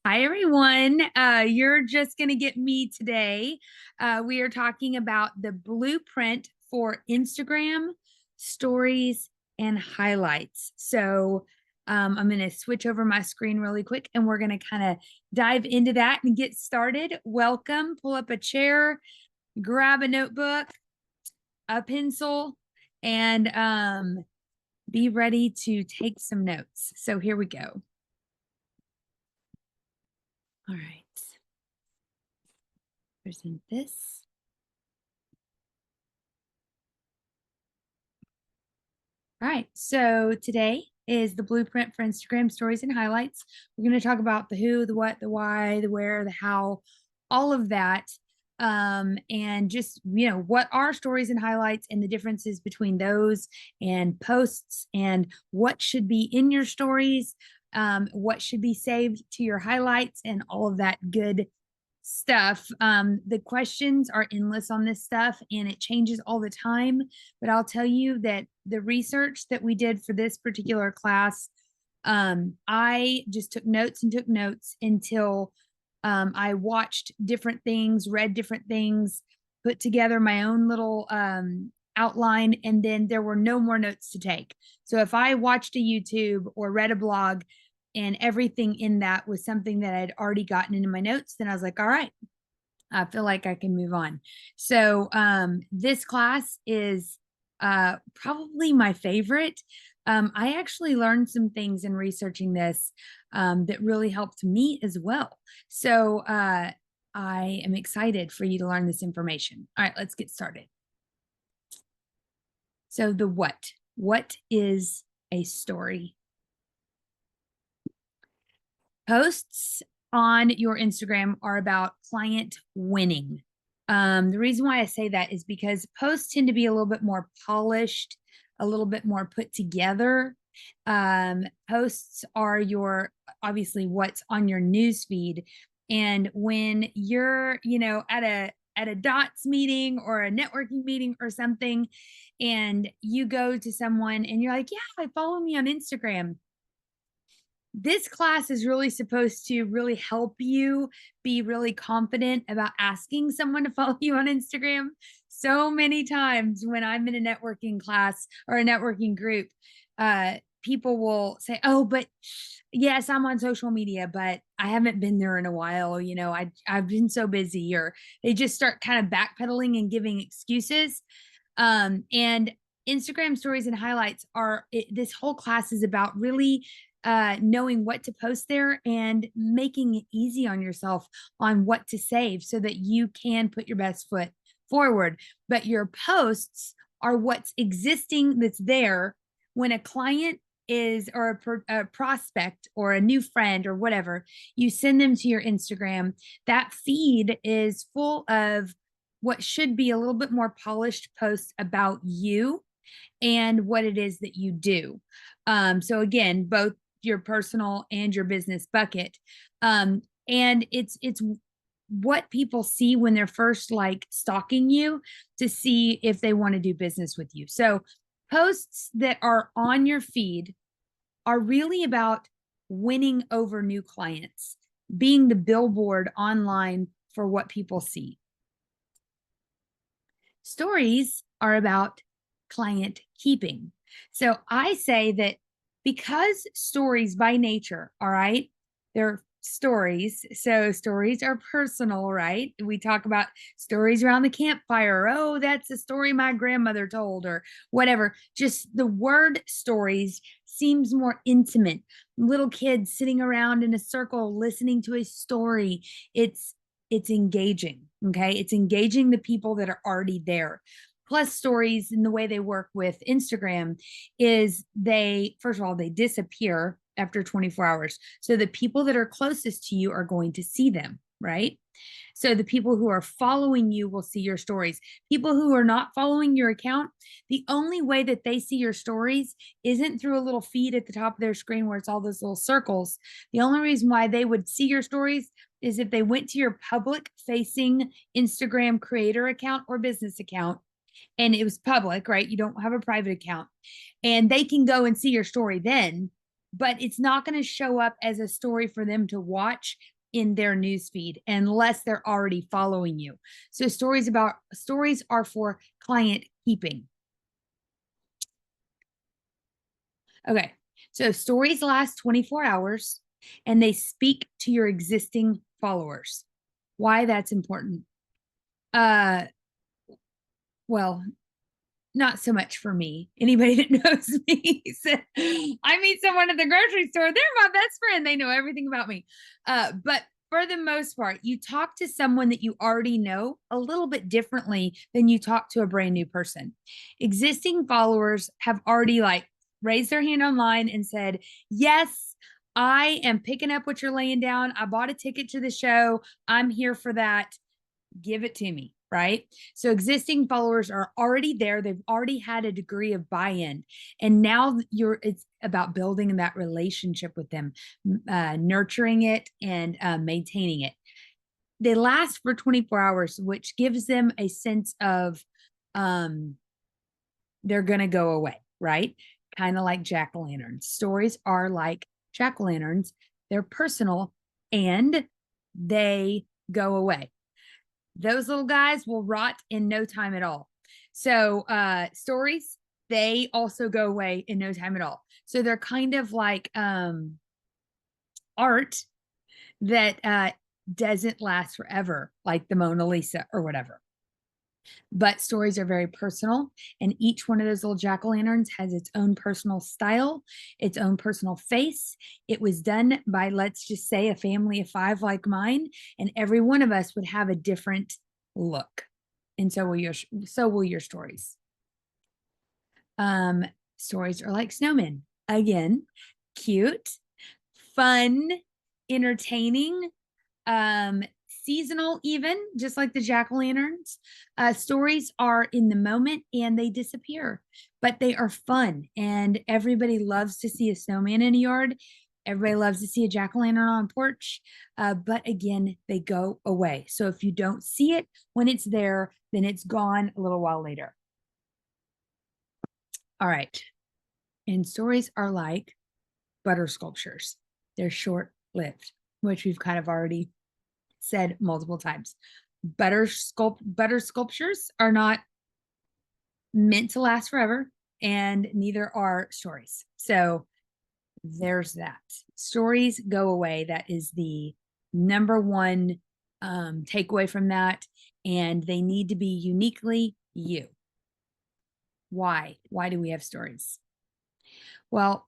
Hi, everyone. You're just going to get me today. We are talking about the blueprint for Instagram stories and highlights. I'm going to switch over my screen really quick and we're going to kind of dive into that and get started. Welcome. Pull up a chair, grab a notebook, a pencil, and be ready to take some notes. So here we go. All right. Present this. All right, so today is the blueprint for Instagram stories and highlights. We're going to talk about the who, the what, the why, the where, the how, all of that. And just, what are stories and highlights and the differences between those and posts and what should be in your stories, what should be saved to your highlights, and all of that good stuff. The questions are endless on this stuff and it changes all the time. But I'll tell you that the research that we did for this particular class, I just took notes and took notes until I watched different things, read different things, put together my own little outline, and then there were no more notes to take. So if I watched a YouTube or read a blog and everything in that was something that I'd already gotten into my notes, then I was like, all right, I feel like I can move on. So this class is probably my favorite. I actually learned some things in researching this that really helped me as well. So I am excited for you to learn this information. All right, let's get started. So the what. What is a story? Posts on your Instagram are about client winning. The reason why I say that is because posts tend to be a little bit more polished, a little bit more put together. Posts are obviously what's on your news feed. And when you're, at a dots meeting or a networking meeting or something, and you go to someone and you're like, yeah, follow me on Instagram. This class is really supposed to really help you be really confident about asking someone to follow you on Instagram. So many times when I'm in a networking class or a networking group, people will say, oh, but yes, I'm on social media, but I haven't been there in a while. I've been so busy, or they just start kind of backpedaling and giving excuses. And Instagram stories and highlights this whole class is about really knowing what to post there and making it easy on yourself on what to save so that you can put your best foot forward. But your posts are what's existing that's there when a client is, or a prospect or a new friend or whatever, you send them to your Instagram. That feed is full of what should be a little bit more polished posts about you and what it is that you do. So again, both your personal and your business bucket. And it's what people see when they're first like stalking you to see if they want to do business with you. So posts that are on your feed are really about winning over new clients, being the billboard online for what people see. Stories are about client keeping. So I say that because stories by nature, all right, they're stories. So stories are personal, right? We talk about stories around the campfire. Oh, that's a story my grandmother told, or whatever. Just the word stories seems more intimate. Little kids sitting around in a circle listening to a story. It's engaging. Okay. It's engaging the people that are already there. Plus, stories and the way they work with Instagram is first of all, they disappear after 24 hours. So the people that are closest to you are going to see them, right? So the people who are following you will see your stories. People who are not following your account, the only way that they see your stories isn't through a little feed at the top of their screen where it's all those little circles. The only reason why they would see your stories is if they went to your public facing Instagram creator account or business account and it was public, right? You don't have a private account and they can go and see your story then, but it's not going to show up as a story for them to watch in their newsfeed unless they're already following you. So stories are for client keeping. Okay. So stories last 24 hours and they speak to your existing followers. Why that's important? Well, not so much for me. Anybody that knows me said, I meet someone at the grocery store, they're my best friend. They know everything about me. But for the most part, you talk to someone that you already know a little bit differently than you talk to a brand new person. Existing followers have already like raised their hand online and said, yes, I am picking up what you're laying down. I bought a ticket to the show. I'm here for that. Give it to me. Right. So existing followers are already there. They've already had a degree of buy-in. And now it's about building that relationship with them, nurturing it and maintaining it. They last for 24 hours, which gives them a sense of they're going to go away. Right. Kind of like jack-o'-lanterns. Stories are like jack-o'-lanterns. They're personal and they go away. Those little guys will rot in no time at all. So stories, they also go away in no time at all. So they're kind of like art that doesn't last forever, like the Mona Lisa or whatever. But stories are very personal, and each one of those little jack-o'-lanterns has its own personal style, its own personal face. It was done by, let's just say, a family of 5 like mine, and every one of us would have a different look. And so will your stories. Stories are like snowmen. Again, cute, fun, entertaining, seasonal, even just like the jack-o'-lanterns. Stories are in the moment and they disappear, but they are fun. And everybody loves to see a snowman in a yard. Everybody loves to see a jack-o'-lantern on a porch. But again, they go away. So if you don't see it when it's there, then it's gone a little while later. All right. And stories are like butter sculptures. They're short-lived, which we've kind of already said multiple times. Butter sculptures are not meant to last forever, and neither are stories. So there's that. Stories go away. That is the number one takeaway from that. And they need to be uniquely you. Why? Why do we have stories? Well,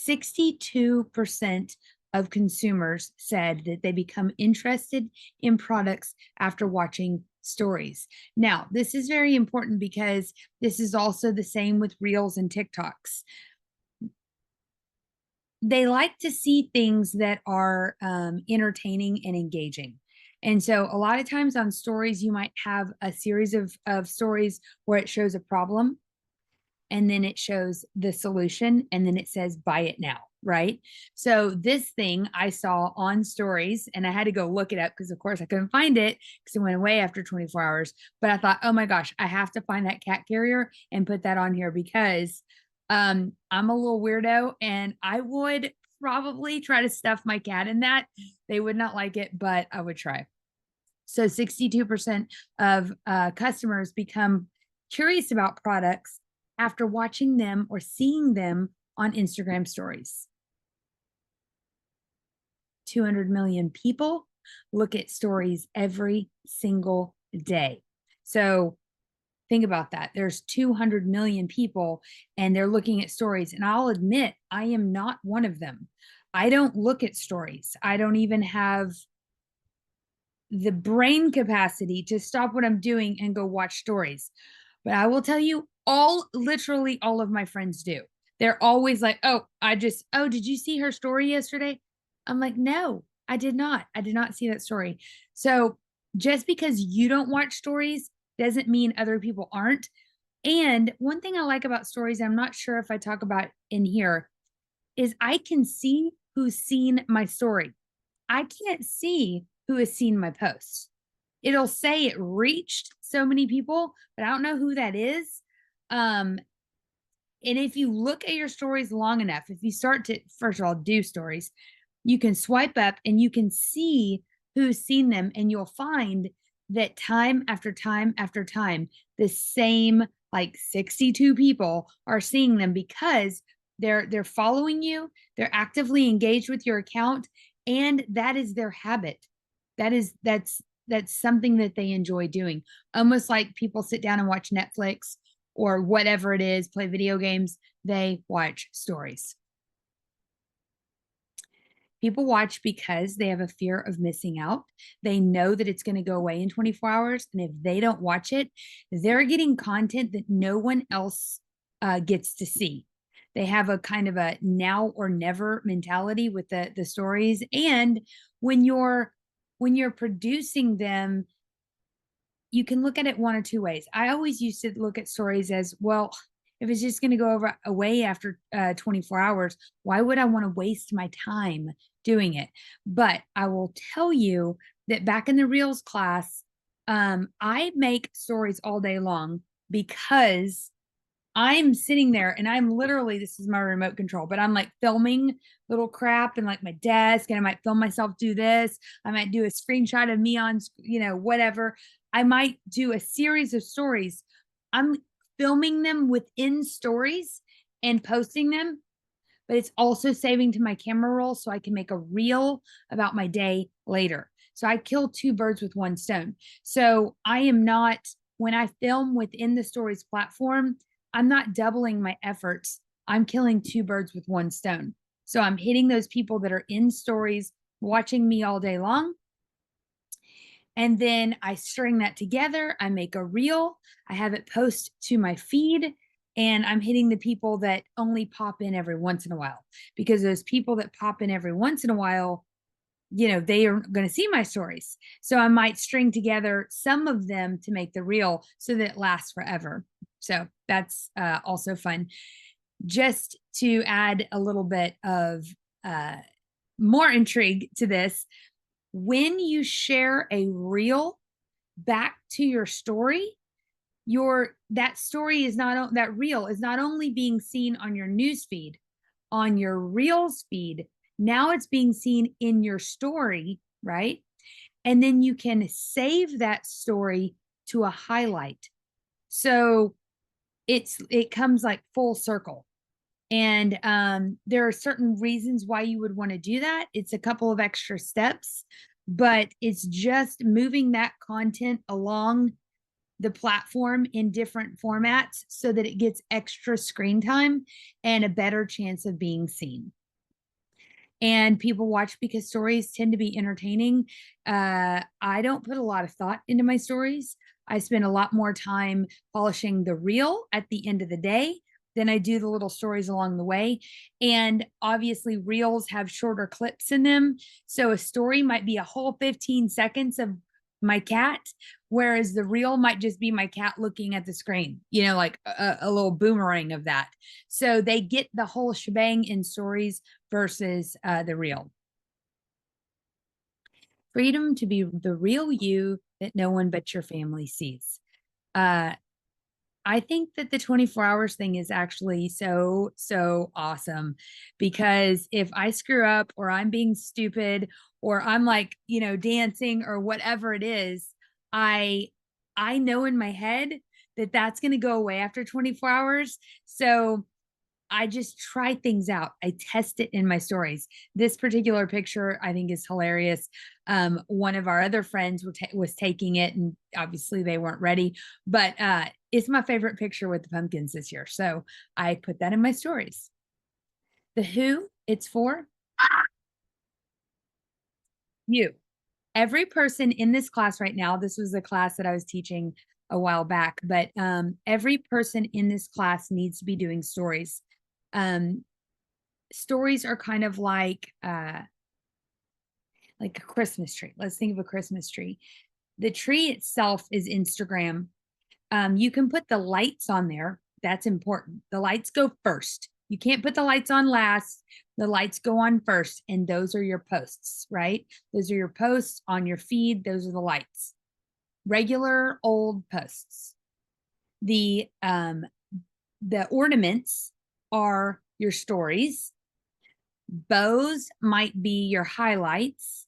62% of consumers said that they become interested in products after watching stories. Now, this is very important because this is also the same with Reels and TikToks. They like to see things that are entertaining and engaging. And so a lot of times on stories, you might have a series of stories where it shows a problem and then it shows the solution and then it says, buy it now. Right. So this thing I saw on stories and I had to go look it up because of course I couldn't find it because it went away after 24 hours. But I thought, oh my gosh, I have to find that cat carrier and put that on here because I'm a little weirdo and I would probably try to stuff my cat in that. They would not like it, but I would try. So 62% of customers become curious about products after watching them or seeing them on Instagram stories. 200 million people look at stories every single day. So think about that. There's 200 million people and they're looking at stories. And I'll admit, I am not one of them. I don't look at stories. I don't even have the brain capacity to stop what I'm doing and go watch stories. But I will tell you, literally all of my friends do. They're always like, oh, did you see her story yesterday? I'm like, no, I did not. I did not see that story. So just because you don't watch stories doesn't mean other people aren't. And one thing I like about stories, I'm not sure if I talk about in here, is I can see who's seen my story. I can't see who has seen my post. It'll say it reached so many people, but I don't know who that is. And if you look at your stories long enough, if you start to, first of all, do stories, you can swipe up and you can see who's seen them, and you'll find that time after time after time, the same like 62 people are seeing them because they're following you, they're actively engaged with your account, and that is their habit. That's something that they enjoy doing. Almost like people sit down and watch Netflix or whatever it is, play video games, they watch stories. People watch because they have a fear of missing out. They know that it's going to go away in 24 hours. And if they don't watch it, they're getting content that no one else gets to see. They have a kind of a now or never mentality with the stories. And when you're producing them, you can look at it one or two ways. I always used to look at stories as, well, if it's just going to go away after 24 hours, why would I want to waste my time doing it? But I will tell you that back in the Reels class, I make stories all day long because I'm sitting there and I'm literally, this is my remote control, but I'm like filming little crap and like my desk, and I might film myself do this. I might do a screenshot of me on, whatever. I might do a series of stories. I'm filming them within stories and posting them, but it's also saving to my camera roll so I can make a reel about my day later. So I kill two birds with one stone. So I am not, when I film within the stories platform, I'm not doubling my efforts. I'm killing two birds with one stone. So I'm hitting those people that are in stories watching me all day long. And then I string that together. I make a reel. I have it post to my feed. And I'm hitting the people that only pop in every once in a while, because those people that pop in every once in a while, they are going to see my stories. So I might string together some of them to make the reel so that it lasts forever. So that's also fun. Just to add a little bit of more intrigue to this, when you share a reel back to your story, that story is not, that reel is not only being seen on your news feed, on your Reels feed, now it's being seen in your story, right? And then you can save that story to a highlight. So it comes like full circle. And there are certain reasons why you would want to do that. It's a couple of extra steps, but it's just moving that content along the platform in different formats so that it gets extra screen time and a better chance of being seen. And people watch because stories tend to be entertaining. I don't put a lot of thought into my stories. I spend a lot more time polishing the reel at the end of the day than I do the little stories along the way. And obviously, reels have shorter clips in them. So a story might be a whole 15 seconds of my cat, whereas the reel might just be my cat looking at the screen, like a little boomerang of that. So they get the whole shebang in stories versus the reel. Freedom to be the real you that no one but your family sees. I think that the 24 hours thing is actually so awesome, because if I screw up or I'm being stupid or I'm like, dancing or whatever it is, I know in my head that that's going to go away after 24 hours. So I just try things out. I test it in my stories. This particular picture I think is hilarious. One of our other friends was taking it, and obviously they weren't ready, but it's my favorite picture with the pumpkins this year. So I put that in my stories. The who it's for you. Every person in this class right now, this was a class that I was teaching a while back, but every person in this class needs to be doing stories. Stories are kind of like a Christmas tree. Let's think of a Christmas tree. The tree itself is Instagram. You can put the lights on there. That's important. The lights go first. You can't put the lights on last. The lights go on first, and those are your posts, right? Those are your posts on your feed. Those are the lights. Regular old posts. The ornaments are your stories. Bows might be your highlights,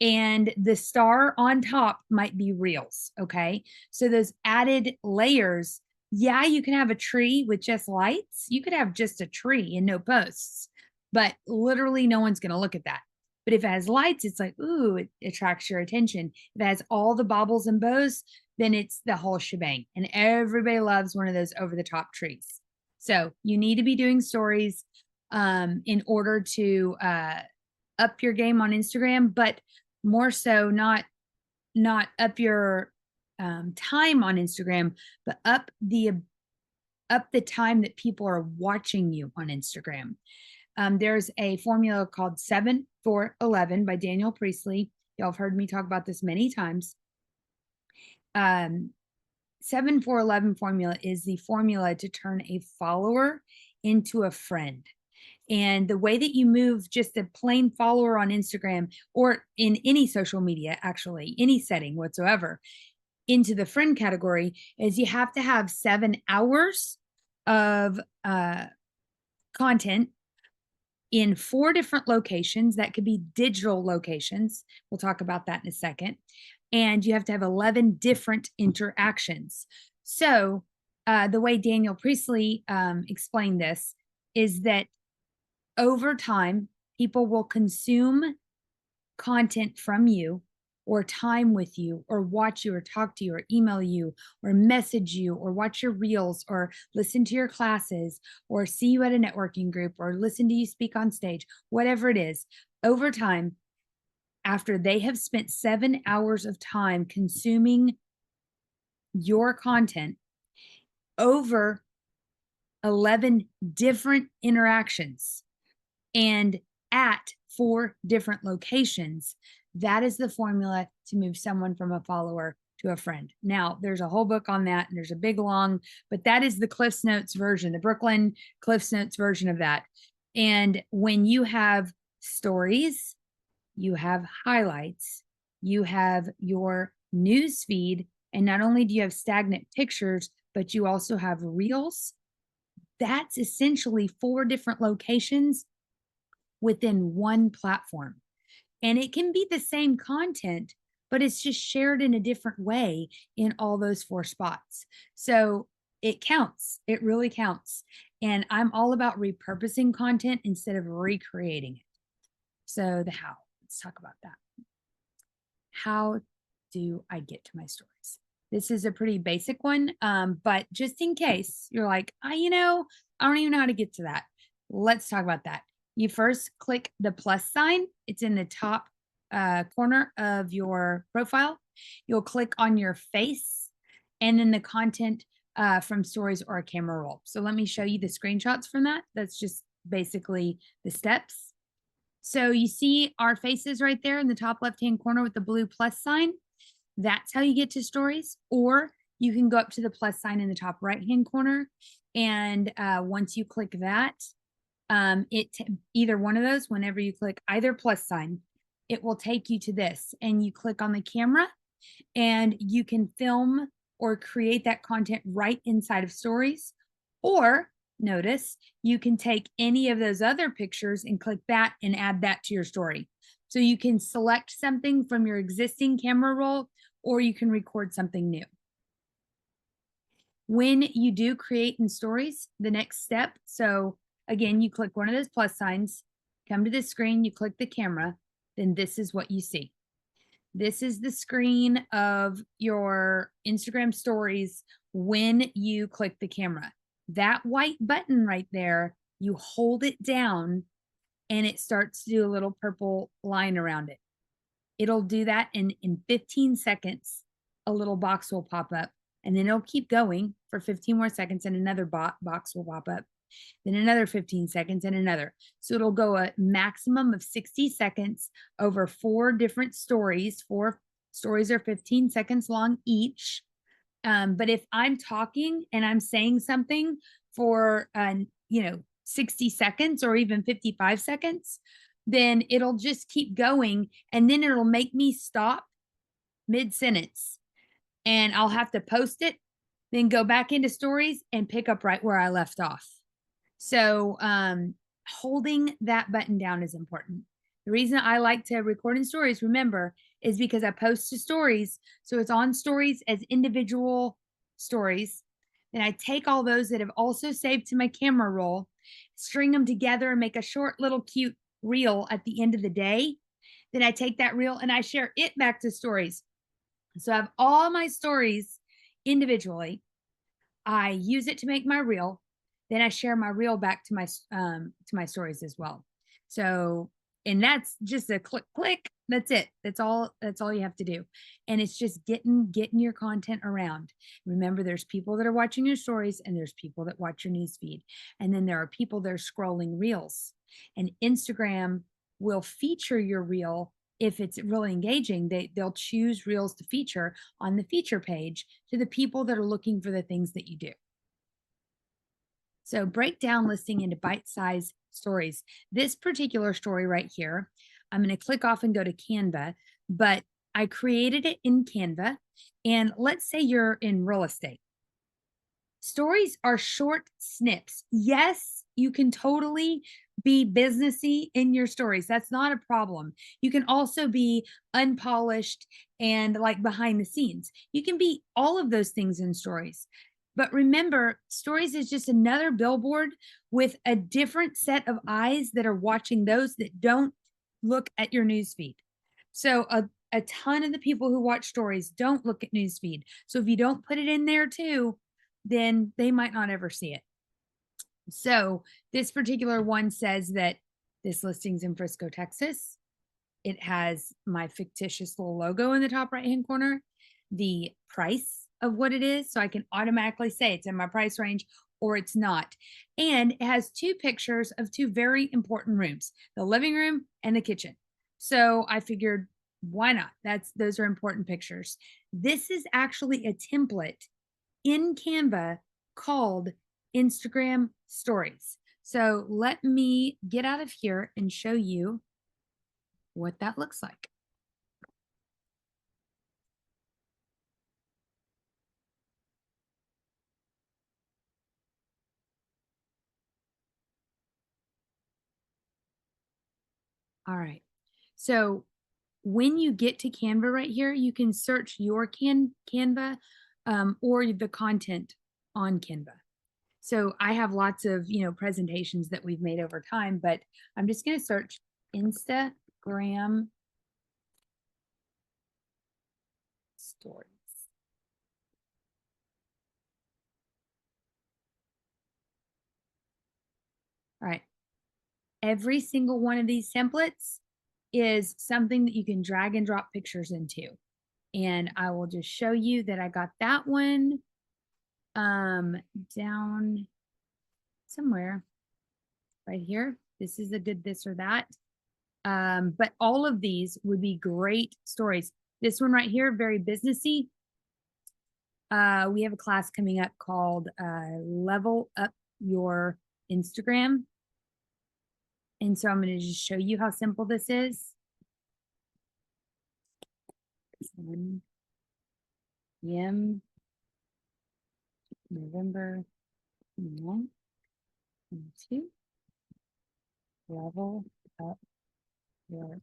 and the star on top might be reels. Okay. So those added layers, yeah, you can have a tree with just lights. You could have just a tree and no posts, but literally no one's going to look at that. But if it has lights, it's like, ooh, it attracts your attention. If it has all the baubles and bows, then it's the whole shebang. And everybody loves one of those over the top trees. So you need to be doing stories in order to up your game on Instagram, but more so not up your time on Instagram, but up the time that people are watching you on Instagram. There's a formula called 7-4-11 by Daniel Priestley. Y'all have heard me talk about this many times. 7-4-11 formula is the formula to turn a follower into a friend. And the way that you move just a plain follower on Instagram or in any social media, actually, any setting whatsoever, into the friend category is you have to have 7 hours of content in 4 different locations. That could be digital locations. We'll talk about that in a second. And you have to have 11 different interactions. So the way Daniel Priestley explained this is that over time, people will consume content from you or time with you or watch you or talk to you or email you or message you or watch your reels or listen to your classes or see you at a networking group or listen to you speak on stage, whatever it is. Over time, after they have spent 7 hours of time consuming your content over 11 different interactions and at 4 different locations, that is the formula to move someone from a follower to a friend. Now, there's a whole book on that, and there's a big long, but that is the Cliff's Notes version, the Brooklyn Cliff's Notes version of that. And when you have stories, you have highlights, you have your news feed, and not only do you have stagnant pictures, but you also have reels. That's essentially 4 different locations within one platform. And it can be the same content, but it's just shared in a different way in all those 4 spots. So it counts. It really counts. And I'm all about repurposing content instead of recreating it. So the how, let's talk about that. How do I get to my stories? This is a pretty basic one, but just in case you're like, I don't even know how to get to that. Let's talk about that. You first click the plus sign. It's in the top corner of your profile. You'll click on your face and then the content from stories or a camera roll. So let me show you the screenshots from that. That's just basically the steps. So you see our faces right there in the top left-hand corner with the blue plus sign. That's how you get to stories. Or you can go up to the plus sign in the top right-hand corner. And once you click that, either one of those, whenever you click either plus sign, it will take you to this, and you click on the camera and you can film or create that content right inside of stories. Or notice you can take any of those other pictures and click that and add that to your story. So you can select something from your existing camera roll, or you can record something new. When you do create in stories, the next step, so again, you click one of those plus signs, come to this screen, you click the camera, then this is what you see. This is the screen of your Instagram stories when you click the camera. That white button right there, you hold it down and it starts to do a little purple line around it. It'll do that in 15 seconds, a little box will pop up, and then it'll keep going for 15 more seconds and another box will pop up. Then another 15 seconds and another. So it'll go a maximum of 60 seconds over 4 different stories. 4 stories are 15 seconds long each. But if I'm talking and I'm saying something for, 60 seconds or even 55 seconds, then it'll just keep going. And then it'll make me stop mid-sentence and I'll have to post it, then go back into stories and pick up right where I left off. So holding that button down is important. The reason I like to record in stories, remember, is because I post to stories. So it's on stories as individual stories. Then I take all those that have also saved to my camera roll, string them together and make a short little cute reel at the end of the day. Then I take that reel and I share it back to stories. So I have all my stories individually. I use it to make my reel. Then I share my reel back to my stories as well. So, and that's just a click. That's it. That's all you have to do. And it's just getting your content around. Remember, there's people that are watching your stories and there's people that watch your news feed. And then there are people that are scrolling reels. And Instagram will feature your reel if it's really engaging. They'll choose reels to feature on the feature page to the people that are looking for the things that you do. So break down listing into bite-sized stories. This particular story right here, I'm going to click off and go to Canva, but I created it in Canva. And let's say you're in real estate. Stories are short snips. Yes, you can totally be businessy in your stories. That's not a problem. You can also be unpolished and like behind the scenes. You can be all of those things in stories. But remember, stories is just another billboard with a different set of eyes that are watching those that don't look at your newsfeed. So a ton of the people who watch stories don't look at newsfeed. So if you don't put it in there too, then they might not ever see it. So this particular one says that this listing's in Frisco, Texas. It has my fictitious little logo in the top right-hand corner, the price of what it is. So I can automatically say it's in my price range or it's not. And it has two pictures of two very important rooms, the living room and the kitchen. So I figured, why not? Those are important pictures. This is actually a template in Canva called Instagram Stories. So let me get out of here and show you what that looks like. All right. So when you get to Canva right here, you can search your Canva or the content on Canva. So I have lots of, presentations that we've made over time, but I'm just going to search Instagram stories. All right. Every single one of these templates is something that you can drag and drop pictures into. And I will just show you that I got that one down somewhere right here. This is a good this or that. But all of these would be great stories. This one right here, very businessy. We have a class coming up called Level Up Your Instagram. And so I'm going to just show you how simple this is. PM, November 1, 2, level up your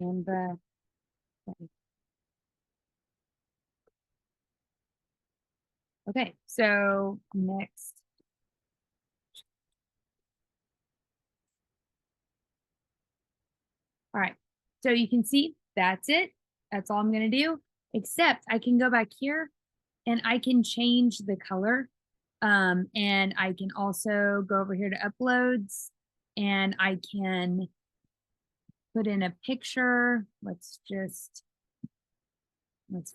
Canva. Okay, so next. All right, so you can see that's it. That's all I'm going to do, except I can go back here and I can change the color. And I can also go over here to uploads and I can put in a picture. Let's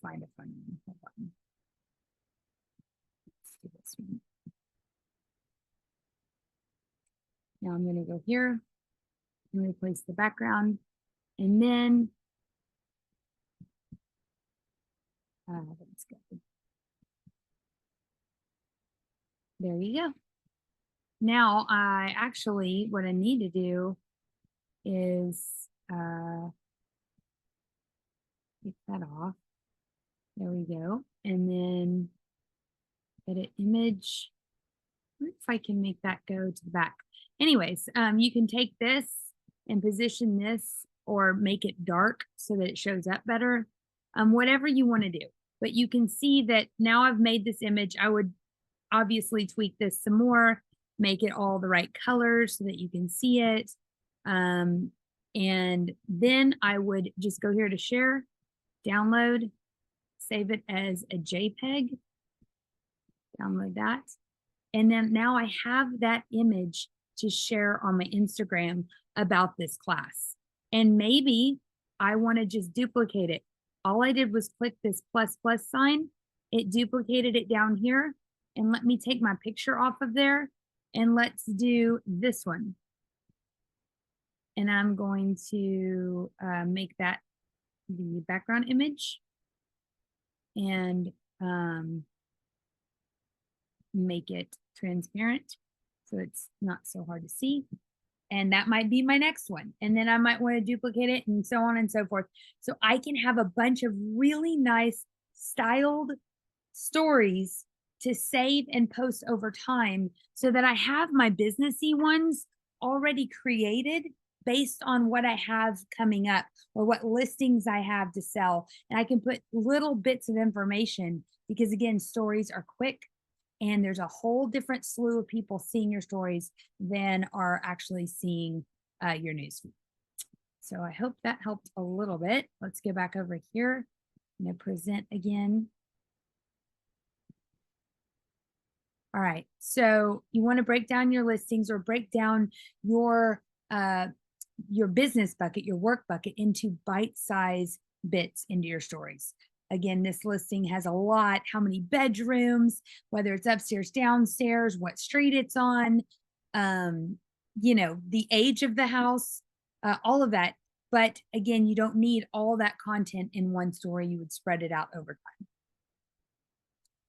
find a funny one. Hold on. Let's do this one. Now I'm going to go here and replace the background. And then let's go. There you go. Now I actually, what I need to do is take that off. There we go. And then edit image. I wonder if I can make that go to the back. Anyways, you can take this and position this or make it dark so that it shows up better. Whatever you want to do. But you can see that now I've made this image. I would obviously tweak this some more, make it all the right colors so that you can see it. And then I would just go here to share, download, save it as a JPEG, download that. And then now I have that image to share on my Instagram about this class. And maybe I want to just duplicate it. All I did was click this plus sign. It duplicated it down here. And let me take my picture off of there. And let's do this one. And I'm going to make that the background image. And make it transparent so it's not so hard to see. And that might be my next one. And then I might want to duplicate it and so on and so forth. So I can have a bunch of really nice styled stories to save and post over time so that I have my businessy ones already created based on what I have coming up or what listings I have to sell. And I can put little bits of information because again, stories are quick and there's a whole different slew of people seeing your stories than are actually seeing your newsfeed. So I hope that helped a little bit. Let's go back over here. I'm going to present again. All right, so you want to break down your listings or break down your business bucket, your work bucket into bite-size bits into your stories. Again, this listing has a lot, how many bedrooms, whether it's upstairs, downstairs, what street it's on, you know, the age of the house, all of that. But again, you don't need all that content in one story. You would spread it out over time.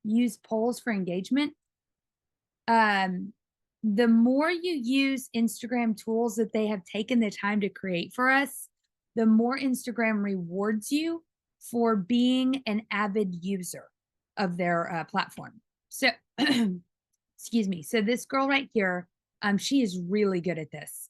Use polls for engagement. The more you use Instagram tools that they have taken the time to create for us, the more Instagram rewards you for being an avid user of their platform. So, excuse me. So this girl right here, she is really good at this.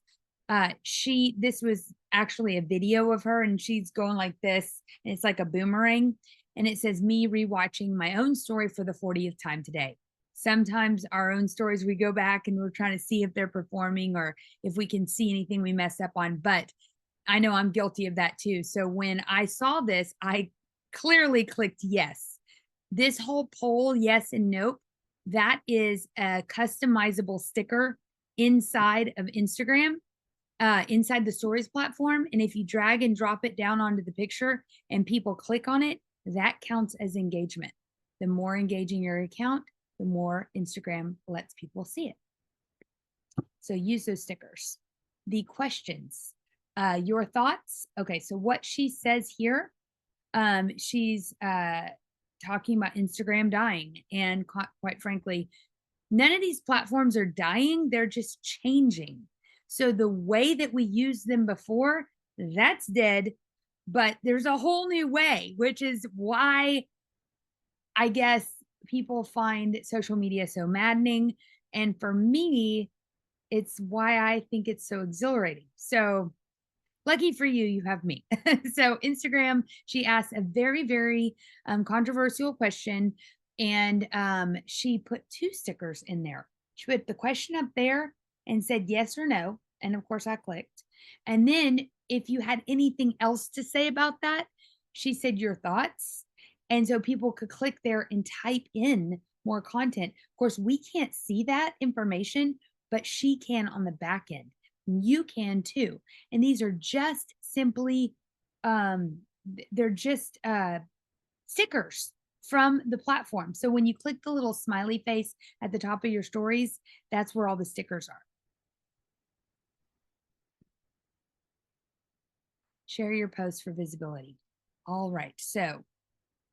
This was actually a video of her and she's going like this and it's like a boomerang and it says me rewatching my own story for the 40th time today. Sometimes our own stories, we go back and we're trying to see if they're performing or if we can see anything we messed up on, but I know I'm guilty of that too. So when I saw this, I clearly clicked yes. This whole poll, yes and nope, that is a customizable sticker inside of Instagram, inside the stories platform. And if you drag and drop it down onto the picture and people click on it, that counts as engagement. The more engaging your account, the more Instagram lets people see it. So use those stickers. The questions. Your thoughts. Okay, so what she says here, she's talking about Instagram dying. And quite frankly, none of these platforms are dying. They're just changing. So the way that we used them before, that's dead. But there's a whole new way, which is why I guess people find social media so maddening. And for me, it's why I think it's so exhilarating. So lucky for you, you have me. So Instagram, she asked a very, very controversial question. And she put 2 stickers in there. She put the question up there and said yes or no. And of course I clicked. And then if you had anything else to say about that, she said your thoughts. And so people could click there and type in more content. Of course, we can't see that information, but she can on the back end. You can too. And these are just simply, they're just stickers from the platform. So when you click the little smiley face at the top of your stories, that's where all the stickers are. Share your post for visibility. All right. So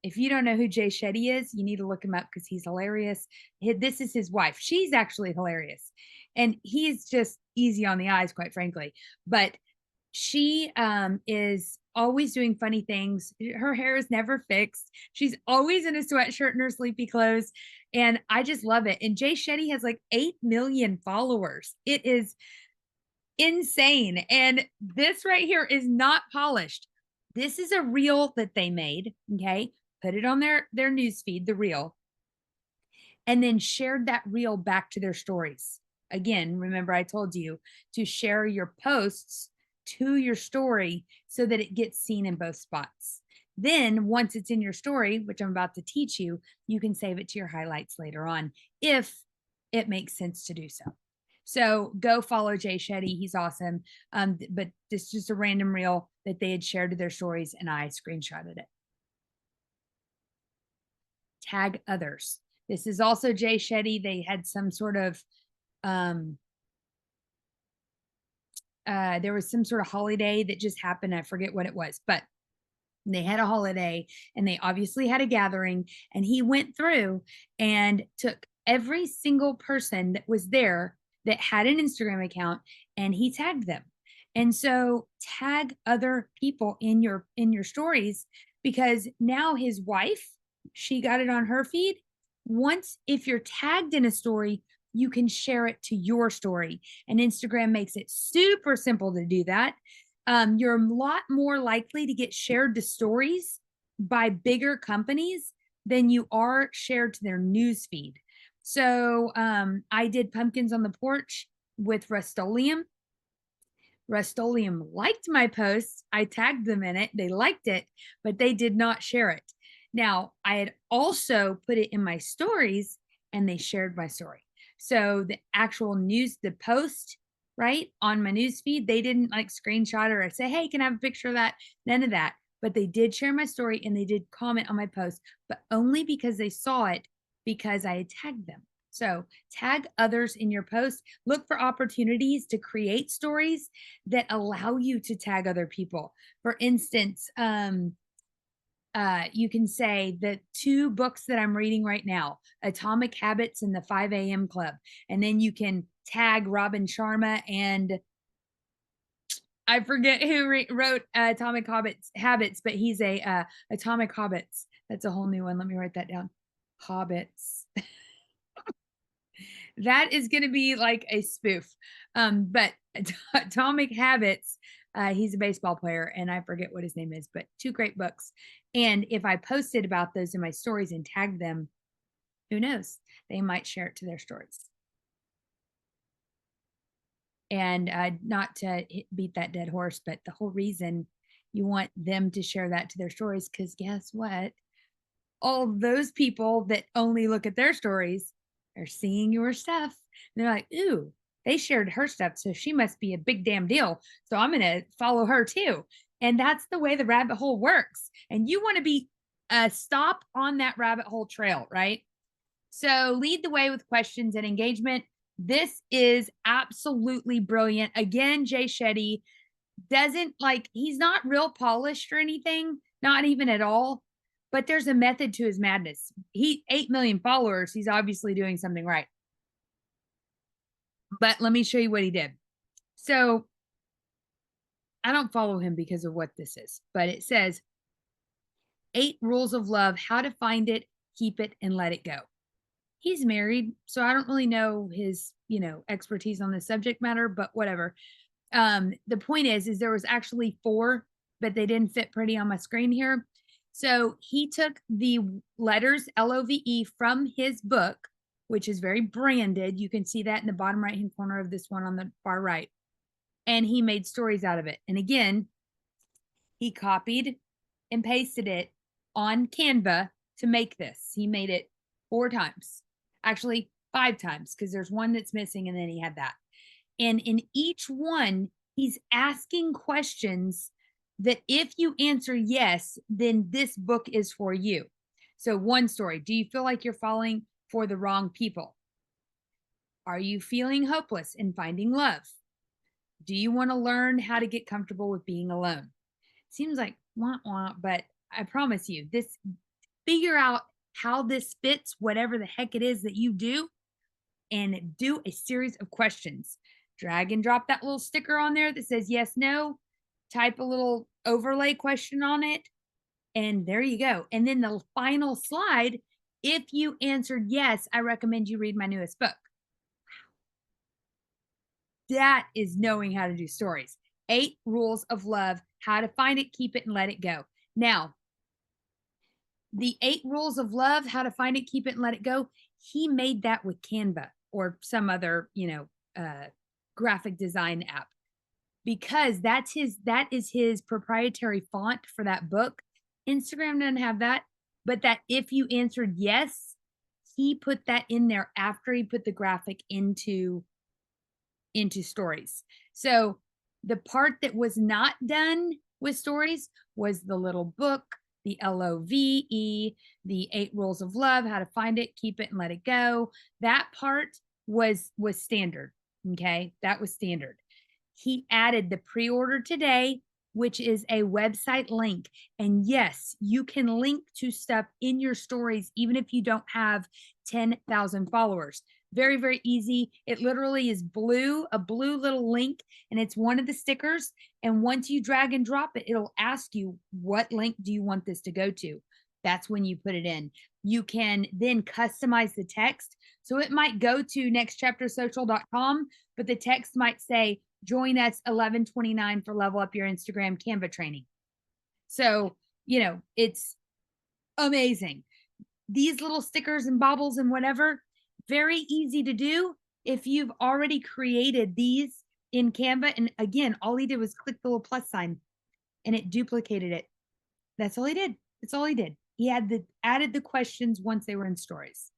if you don't know who Jay Shetty is, you need to look him up because he's hilarious. This is his wife. She's actually hilarious. And he's just easy on the eyes, quite frankly. But she is always doing funny things. Her hair is never fixed. She's always in a sweatshirt and her sleepy clothes. And I just love it. And Jay Shetty has like 8 million followers. It is insane. And this right here is not polished. This is a reel that they made. Okay. Put it on their news feed, the reel, and then shared that reel back to their stories. Again, remember I told you to share your posts to your story so that it gets seen in both spots. Then once it's in your story, which I'm about to teach you, you can save it to your highlights later on if it makes sense to do so. So go follow Jay Shetty. He's awesome. But this is just a random reel that they had shared to their stories and I screenshotted it. Tag others. This is also Jay Shetty. They had some sort of there was some sort of holiday that just happened. I forget what it was, but they had a holiday and they obviously had a gathering, and he went through and took every single person that was there that had an Instagram account and he tagged them. And so tag other people in your stories, because now his wife, she got it on her feed. Once, if you're tagged in a story, you can share it to your story. And Instagram makes it super simple to do that. You're a lot more likely to get shared to stories by bigger companies than you are shared to their news feed. So I did pumpkins on the porch with Rust-Oleum. Rust-Oleum liked my post. I tagged them in it. They liked it, but they did not share it. Now, I had also put it in my stories and they shared my story. So the actual news, the post, right, on my news feed, they didn't like screenshot or say, hey, can I have a picture of that? None of that. But they did share my story and they did comment on my post, but only because they saw it because I had tagged them. So tag others in your post. Look for opportunities to create stories that allow you to tag other people. For instance, you can say the 2 books that I'm reading right now, Atomic Habits and the 5 a.m. Club. And then you can tag Robin Sharma and I forget who wrote Atomic Habits, but he's a Atomic Hobbits. That's a whole new one. Let me write that down. Hobbits. That is going to be like a spoof. But Atomic Habits, he's a baseball player and I forget what his name is, but 2 great books. And if I posted about those in my stories and tagged them, who knows? They might share it to their stories. And not to beat that dead horse, but the whole reason you want them to share that to their stories, because guess what? All those people that only look at their stories are seeing your stuff. And they're like, ooh, they shared her stuff, so she must be a big damn deal. So I'm going to follow her too. And that's the way the rabbit hole works. And you want to be a stop on that rabbit hole trail, right? So lead the way with questions and engagement. This is absolutely brilliant. Again, Jay Shetty doesn't like, he's not real polished or anything, not even at all, but there's a method to his madness. He 8 million followers. He's obviously doing something right. But let me show you what he did. So I don't follow him because of what this is, but it says 8 rules of love, how to find it, keep it, and let it go. He's married, so I don't really know his, expertise on the subject matter, but whatever. The point is there was actually 4, but they didn't fit pretty on my screen here. So he took the letters LOVE from his book, which is very branded. You can see that in the bottom right-hand corner of this one on the far right. And he made stories out of it. And again, he copied and pasted it on Canva to make this. He made it 4 times. Actually, 5 times, because there's one that's missing and then he had that. And in each one, he's asking questions that if you answer yes, then this book is for you. So one story, do you feel like you're falling for the wrong people? Are you feeling hopeless and finding love? Do you want to learn how to get comfortable with being alone? Seems like wah, wah, but I promise you, this, figure out how this fits whatever the heck it is that you do and do a series of questions. Drag and drop that little sticker on there that says yes, no, type a little overlay question on it, and there you go. And then the final slide If you answered yes, I recommend you read my newest book. That is knowing how to do stories. 8 rules of love, how to find it, keep it, and let it go. Now, the 8 rules of love, how to find it, keep it, and let it go. He made that with Canva or some other, graphic design app, because that is his proprietary font for that book. Instagram doesn't have that, but that if you answered yes, he put that in there after he put the graphic into stories. So the part that was not done with stories was the little book, the LOVE, the 8 rules of love, how to find it, keep it, and let it go. That part was standard. Okay. That was standard. He added the pre-order today, which is a website link. And yes, you can link to stuff in your stories, even if you don't have 10,000 followers. Very, very easy. It literally is a blue little link, and it's one of the stickers. And once you drag and drop it, it'll ask you, what link do you want this to go to? That's when you put it in. You can then customize the text. So it might go to nextchaptersocial.com, but the text might say, join us 11/29 for Level Up Your Instagram Canva training. So, it's amazing. These little stickers and baubles and whatever, very easy to do if you've already created these in Canva. And again, all he did was click the little plus sign and it duplicated it. That's all he did. That's all he did. He added the questions once they were in stories.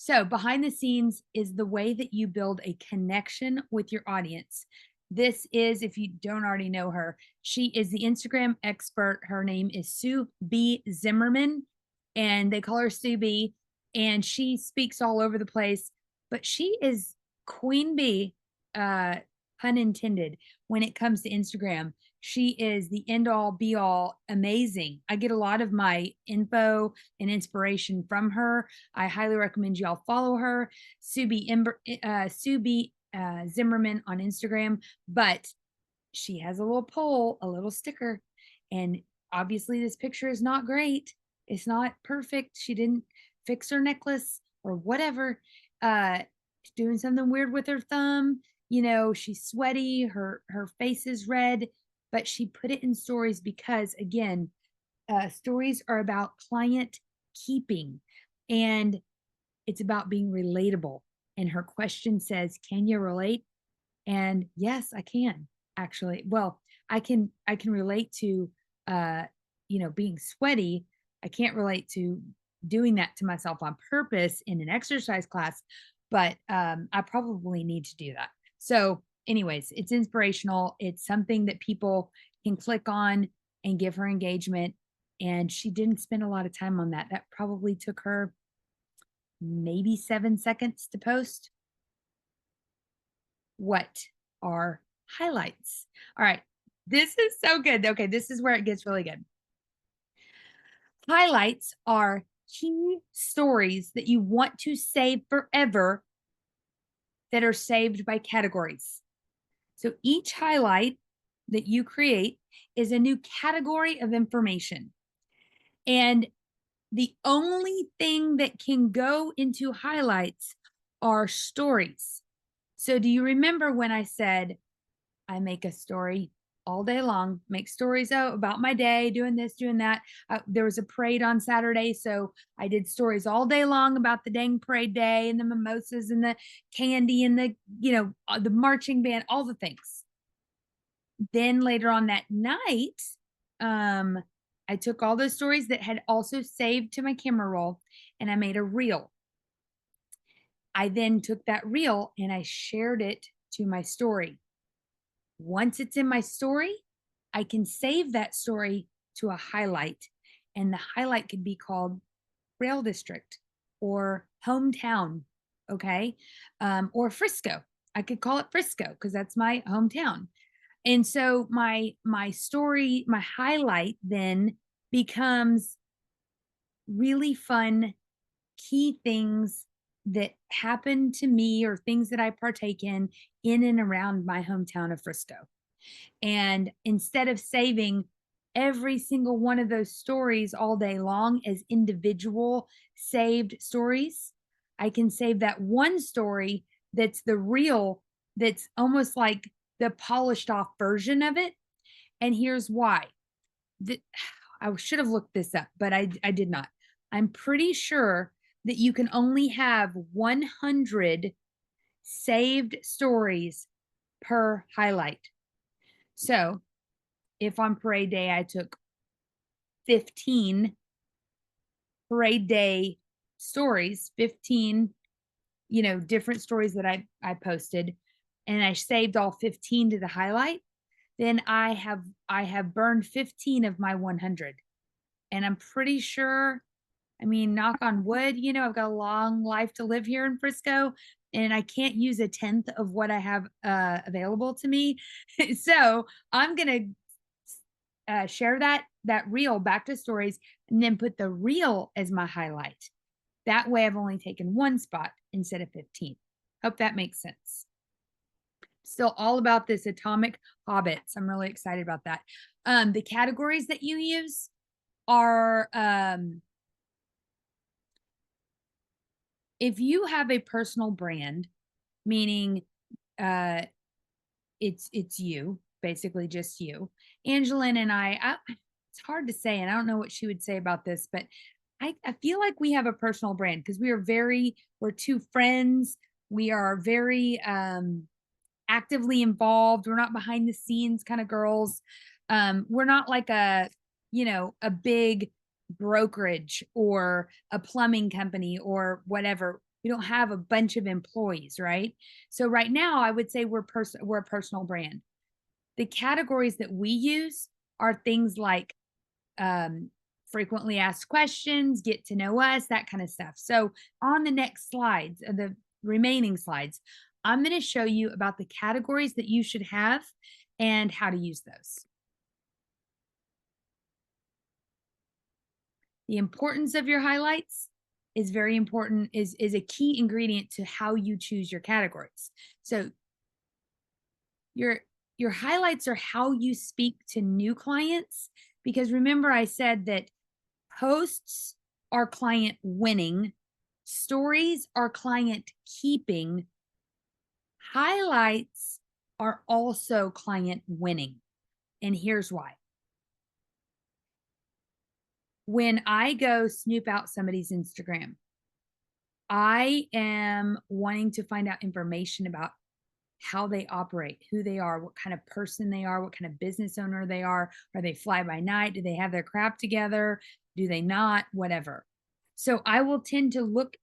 So, behind the scenes is the way that you build a connection with your audience. This is, if you don't already know her, she is the Instagram expert. Her name is Sue B. Zimmerman, and they call her Sue B. And she speaks all over the place, but she is Queen Bee, pun intended, when it comes to Instagram. She is the end all be all, amazing. I get a lot of my info and inspiration from her. I highly recommend y'all follow her, Sue B. Zimmerman on Instagram. But she has a little poll, a little sticker, and obviously this picture is not great. It's not perfect. She didn't fix her necklace or whatever. Doing something weird with her thumb. She's sweaty. Her face is red, but she put it in stories because, again, stories are about client keeping, and it's about being relatable. And her question says, can you relate? And yes, I can, actually. Well, I can relate to being sweaty. I can't relate to doing that to myself on purpose in an exercise class, but I probably need to do that. So anyways, it's inspirational. It's something that people can click on and give her engagement. And she didn't spend a lot of time on that. That probably took her maybe 7 seconds to post. What are highlights? All right. This is so good. Okay, this is where it gets really good. Highlights are key stories that you want to save forever that are saved by categories. So each highlight that you create is a new category of information. And the only thing that can go into highlights are stories. So do you remember when I said I make a story all day long, make stories about my day, doing this, doing that? There was a parade on Saturday, so I did stories all day long about the dang parade day and the mimosas and the candy and the marching band, all the things. Then later on that night, I took all those stories that had also saved to my camera roll and I made a reel. I then took that reel and I shared it to my story. Once it's in my story, I can save that story to a highlight. And the highlight could be called Rail District or Hometown, okay? Or Frisco. I could call it Frisco because that's my hometown. And so my story, my highlight then becomes really fun, key things that happen to me or things that I partake in and around my hometown of Frisco. And instead of saving every single one of those stories all day long as individual saved stories. I can save that one story that's the real, that's almost like the polished off version of it. And here's why. I should have looked this up, but I did not. I'm pretty sure that you can only have 100 saved stories per highlight. So if on parade day I took 15 parade day stories, 15, different stories that I posted, and I saved all 15 to the highlight, then I have burned 15 of my 100. And I'm pretty sure, I mean, knock on wood, I've got a long life to live here in Frisco, and I can't use a tenth of what I have available to me. So I'm gonna share that reel back to stories, and then put the reel as my highlight. That way, I've only taken one spot instead of 15. Hope that makes sense. Still all about this atomic habits. I'm really excited about that. The categories that you use are if you have a personal brand, meaning it's you, basically just you. Angeline and I, it's hard to say, and I don't know what she would say about this, but I feel like we have a personal brand because we're two friends. We are very actively involved. We're not behind the scenes kind of girls. We're not like a big brokerage or a plumbing company or whatever. We don't have a bunch of employees, right? So right now, I would say we're a personal brand. The categories that we use are things like frequently asked questions, get to know us, that kind of stuff. So on the next slides, the remaining slides, I'm going to show you about the categories that you should have and how to use those. The importance of your highlights is very important, is a key ingredient to how you choose your categories. So your highlights are how you speak to new clients, because remember I said that posts are client winning, stories are client keeping, highlights are also client winning. And here's why. When I go snoop out somebody's Instagram, I am wanting to find out information about how they operate, who they are, what kind of person they are, what kind of business owner they are. Are they fly by night? Do they have their crap together? Do they not? Whatever. So I will tend to look,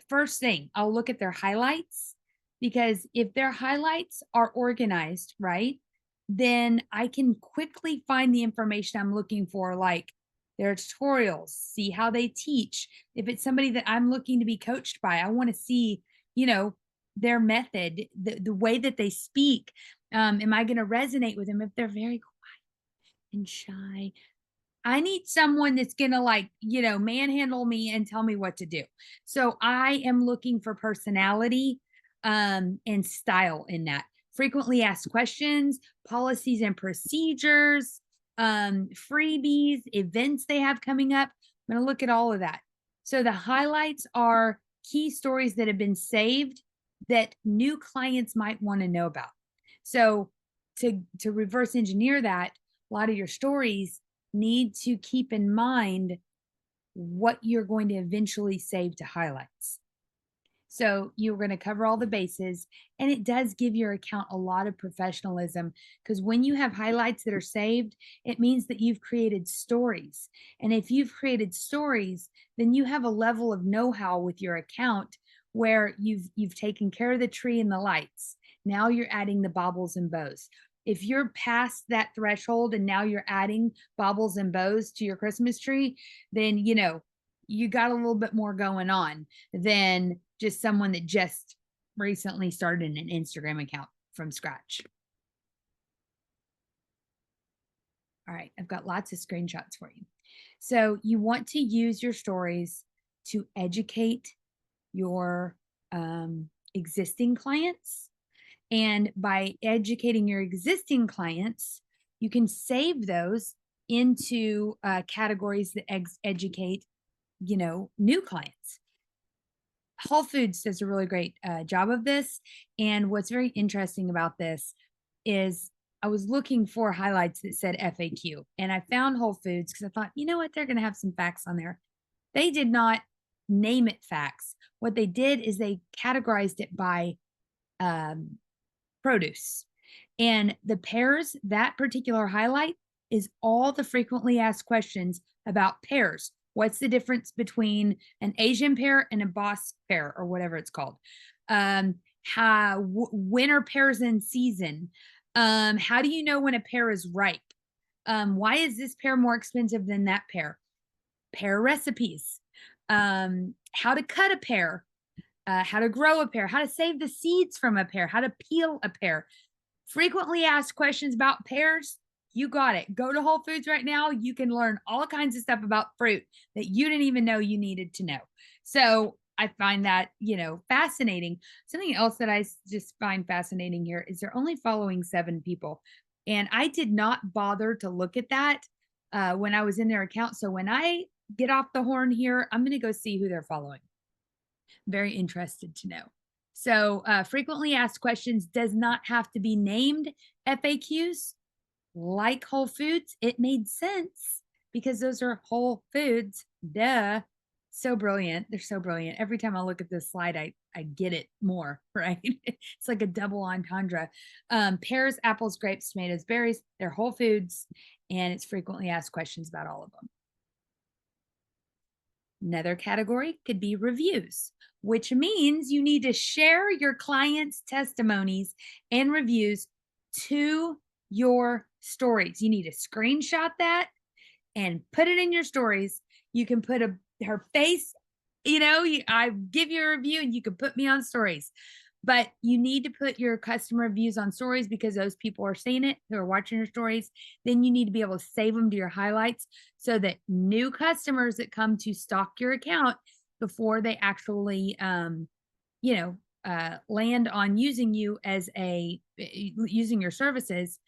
first thing, I'll look at their highlights, because if their highlights are organized, right, then I can quickly find the information I'm looking for, like their tutorials, see how they teach. If it's somebody that I'm looking to be coached by, I want to see, their method, the way that they speak. Am I going to resonate with them? If they're very quiet and shy, I need someone that's going to manhandle me and tell me what to do. So I am looking for personality and style in that. Frequently asked questions, policies and procedures, freebies, events they have coming up. I'm going to look at all of that. So the highlights are key stories that have been saved that new clients might want to know about. So to reverse engineer that, a lot of your stories need to keep in mind what you're going to eventually save to highlights. So you're going to cover all the bases, and it does give your account a lot of professionalism, because when you have highlights that are saved, it means that you've created stories. And if you've created stories, then you have a level of know-how with your account where you've taken care of the tree and the lights. Now you're adding the baubles and bows. If you're past that threshold and now you're adding baubles and bows to your Christmas tree, then you got a little bit more going on than just someone that just recently started an Instagram account from scratch. All right, I've got lots of screenshots for you. So you want to use your stories to educate your existing clients. And by educating your existing clients, you can save those into categories that educate, new clients. Whole Foods does a really great job of this. And what's very interesting about this is I was looking for highlights that said FAQ, and I found Whole Foods because I thought, you know what, they're going to have some facts on there. They did not name it facts. What they did is they categorized it by produce. And the pears, that particular highlight is all the frequently asked questions about pears. What's the difference between an Asian pear and a Boss pear, or whatever it's called? When are pears in season? How do you know when a pear is ripe? Why is this pear more expensive than that pear? Pear recipes. How to cut a pear, how to grow a pear, how to save the seeds from a pear, how to peel a pear. Frequently asked questions about pears. You got it. Go to Whole Foods right now. You can learn all kinds of stuff about fruit that you didn't even know you needed to know. So I find that, fascinating. Something else that I just find fascinating here is they're only following 7 people. And I did not bother to look at that when I was in their account. So when I get off the horn here, I'm going to go see who they're following. Very interested to know. So frequently asked questions does not have to be named FAQs. Like Whole Foods, it made sense because those are Whole Foods. Duh. So brilliant. They're so brilliant. Every time I look at this slide, I get it more, right? It's like a double entendre. Pears, apples, grapes, tomatoes, berries, they're Whole Foods, and it's frequently asked questions about all of them. Another category could be reviews, which means you need to share your clients' testimonies and reviews to your stories. You need to screenshot that and put it in your stories. You can put her face, I give you a review and you can put me on stories. But you need to put your customer reviews on stories because those people are seeing it, who are watching your stories. Then you need to be able to save them to your highlights so that new customers that come to stock your account before they actually, land on using you as using your services,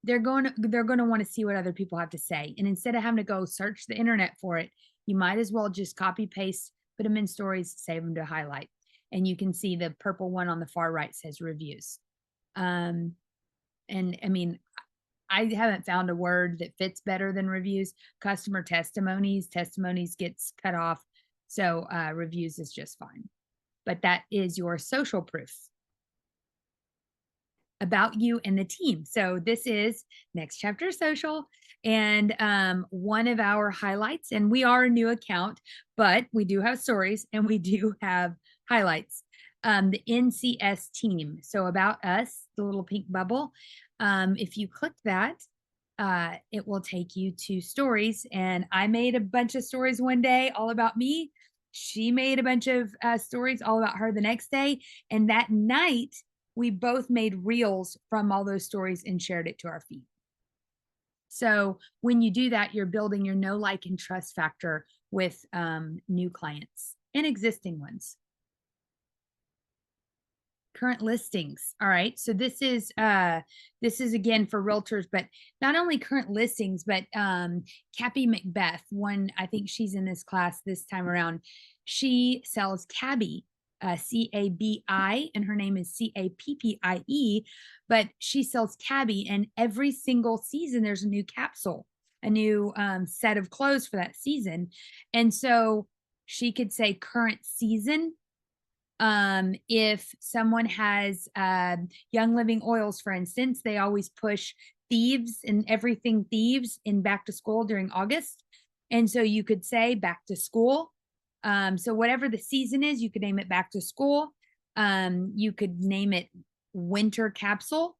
they're going to want to see what other people have to say. And instead of having to go search the internet for it, you might as well just copy paste, put them in stories, save them to highlight. And you can see the purple one on the far right says reviews. And I mean, I haven't found a word that fits better than reviews. Customer testimonies gets cut off. So reviews is just fine. But that is your social proof about you and the team. So this is Next Chapter Social, and one of our highlights, and we are a new account, but we do have stories and we do have highlights. The NCS team. So about us, the little pink bubble. If you click that, it will take you to stories. And I made a bunch of stories one day all about me. She made a bunch of stories all about her the next day. And that night, we both made reels from all those stories and shared it to our feed. So when you do that, you're building your know, like, and trust factor with new clients and existing ones. Current listings. All right. So this is again for realtors, but not only current listings, but Cappy Macbeth, I think she's in this class this time around. She sells Cabby, C-A-B-I, and her name is C-A-P-P-I-E, but she sells Cabby, and every single season there's a new capsule, a new set of clothes for that season. And so she could say current season. If someone has Young Living Oils, for instance, they always push thieves and everything thieves in back to school during August. And so you could say back to school. So whatever the season is, you could name it back to school. You could name it winter capsule,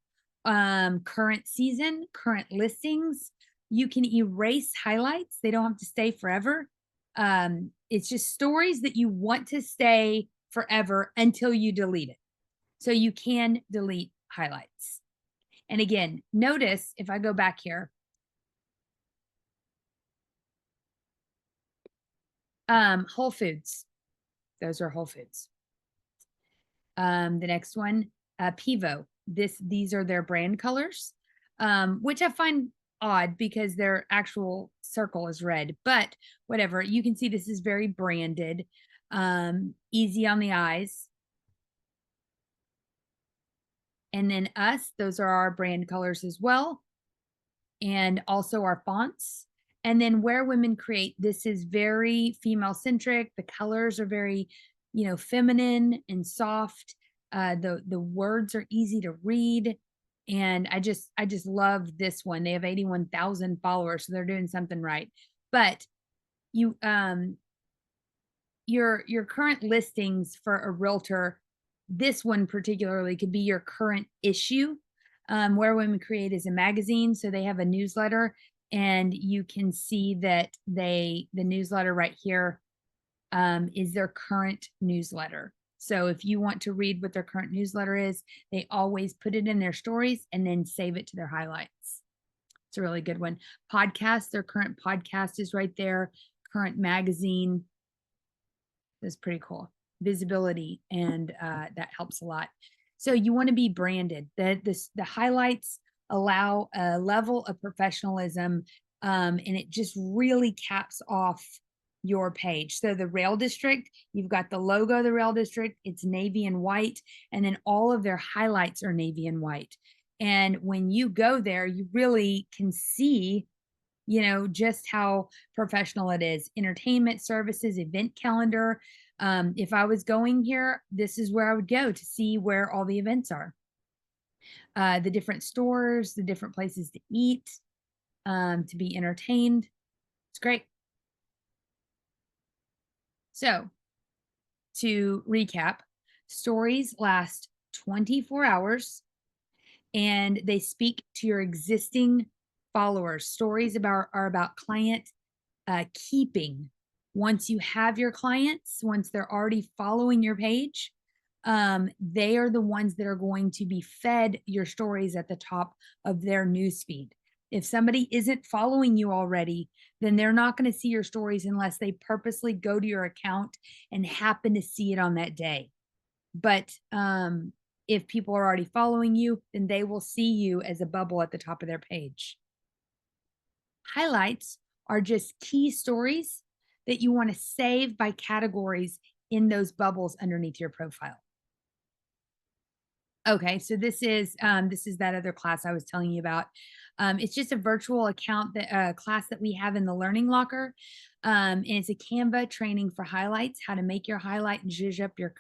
current season, current listings. You can erase highlights. They don't have to stay forever. It's just stories that you want to stay forever until you delete it. So you can delete highlights. And again, notice if I go back here, Whole Foods. Those are Whole Foods. The next one, Pivo. These are their brand colors. which I find odd because their actual circle is red, but whatever. You can see this is very branded, easy on the eyes. And then us, those are our brand colors as well, and also our fonts. And then Where Women Create, this is very female centric. The colors are very, feminine and soft. The words are easy to read. And I just love this one. They have 81,000 followers, so they're doing something right. But you your current listings for a realtor, this one particularly could be your current issue. Where Women Create is a magazine, so they have a newsletter, and you can see that the newsletter right here is their current newsletter. So if you want to read what their current newsletter is, they always put it in their stories and then save it to their highlights. It's a really good one. Podcast, their current podcast is right there. Current magazine is pretty cool. Visibility, and that helps a lot. So you want to be branded. The highlights allow a level of professionalism, and it just really caps off your page. So the Rail District, you've got the logo of the Rail District, it's navy and white, and then all of their highlights are navy and white. And when you go there, you really can see, just how professional it is. Entertainment services, event calendar. If I was going here, this is where I would go to see where all the events are. The different stores, the different places to eat, to be entertained. It's great. So to recap, stories last 24 hours and they speak to your existing followers. Stories are about client keeping. Once you have your clients, once they're already following your page, they are the ones that are going to be fed your stories at the top of their newsfeed. If somebody isn't following you already, then they're not going to see your stories unless they purposely go to your account and happen to see it on that day. But if people are already following you, then they will see you as a bubble at the top of their page. Highlights are just key stories that you want to save by categories in those bubbles underneath your profile. Okay, so this is that other class I was telling you about. It's just a virtual account that class that we have in the Learning Locker. And it's a Canva training for highlights, how to make your highlight and zhuzh up your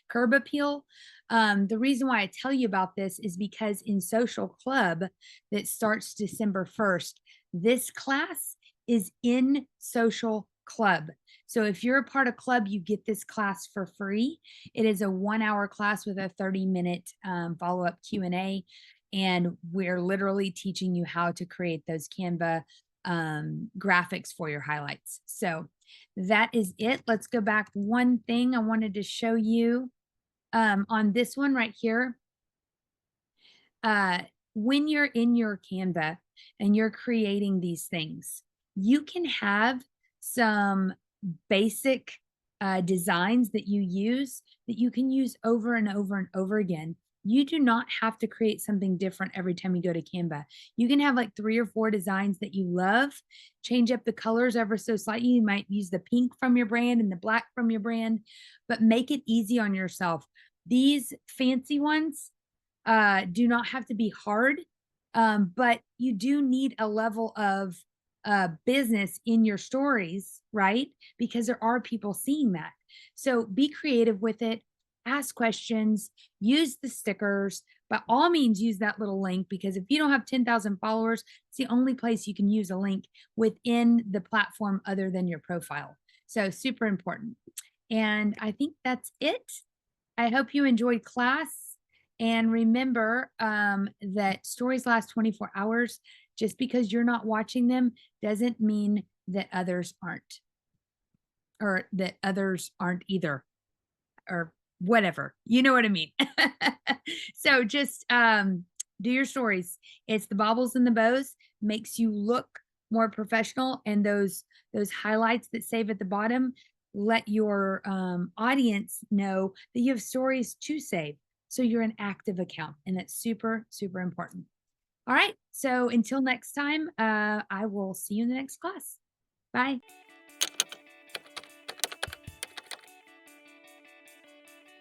curb appeal. The reason why I tell you about this is because in Social Club that starts December 1st, this class is in Social Club. So if you're a part of Club, you get this class for free. It is a 1-hour class with a 30-minute follow-up Q&A. And we're literally teaching you how to create those Canva graphics for your highlights. So that is it. Let's go back. One thing I wanted to show you on this one right here. When you're in your Canva and you're creating these things, you can have some basic designs that you use that you can use over and over and over again. You do not have to create something different every time you go to Canva. You can have like 3 or 4 designs that you love, change up the colors ever so slightly. You might use the pink from your brand and the black from your brand, but make it easy on yourself. These fancy ones do not have to be hard, but you do need a level of business in your stories, right? Because there are people seeing that. So be creative with it, ask questions, use the stickers. By all means, use that little link, because if you don't have 10,000 followers, it's the only place you can use a link within the platform other than your profile. So super important. And I think that's it. I hope you enjoyed class. And remember that stories last 24 hours. Just because you're not watching them doesn't mean that others aren't, or that others aren't either, or whatever. You know what I mean? So just do your stories. It's the bobbles and the bows, makes you look more professional. And those highlights that save at the bottom let your audience know that you have stories to save. So you're an active account, and that's super, super important. All right. So until next time, I will see you in the next class. Bye.